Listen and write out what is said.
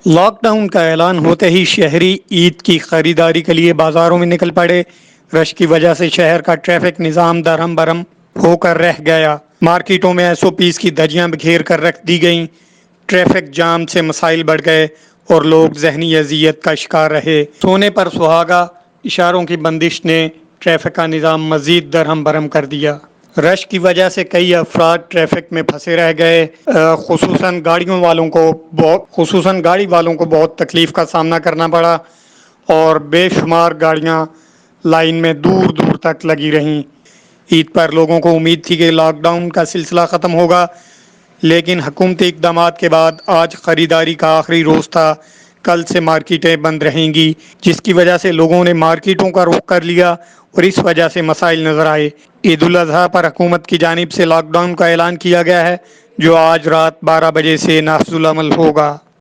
Lock down کا اعلان ہوتے ہی شہری عید کی خریداری کے لیے بازاروں میں نکل پڑے۔ رش کی وجہ سے شہر کا ٹریفک نظام درہم برہم ہو کر رہ گیا۔ مارکیٹوں میں SOPs کی دھجیاں بکھیر کر رکھ دی گئیں۔ ٹریفک جام سے مسائل بڑھ گئے اور لوگ ذہنی اذیت کا شکار رہے۔ سونے پر سہاگا، اشاروں کی بندش نے ٹریفک کا نظام مزید درہم برہم کر دیا۔ رش کی وجہ سے کئی افراد ٹریفک میں پھنسے رہ گئے، خصوصاً گاڑی والوں کو بہت تکلیف کا سامنا کرنا پڑا اور بے شمار گاڑیاں لائن میں دور دور تک لگی رہیں۔ عید پر لوگوں کو امید تھی کہ لاک ڈاؤن کا سلسلہ ختم ہوگا، لیکن حکومتی اقدامات کے بعد آج خریداری کا آخری روز تھا۔ کل سے مارکیٹیں بند رہیں گی، جس کی وجہ سے لوگوں نے مارکیٹوں کا رخ کر لیا اور اس وجہ سے مسائل نظر آئے۔ عید الاضحیٰ پر حکومت کی جانب سے لاک ڈاؤن کا اعلان کیا گیا ہے، جو آج رات 12 بجے سے نافذ العمل ہوگا۔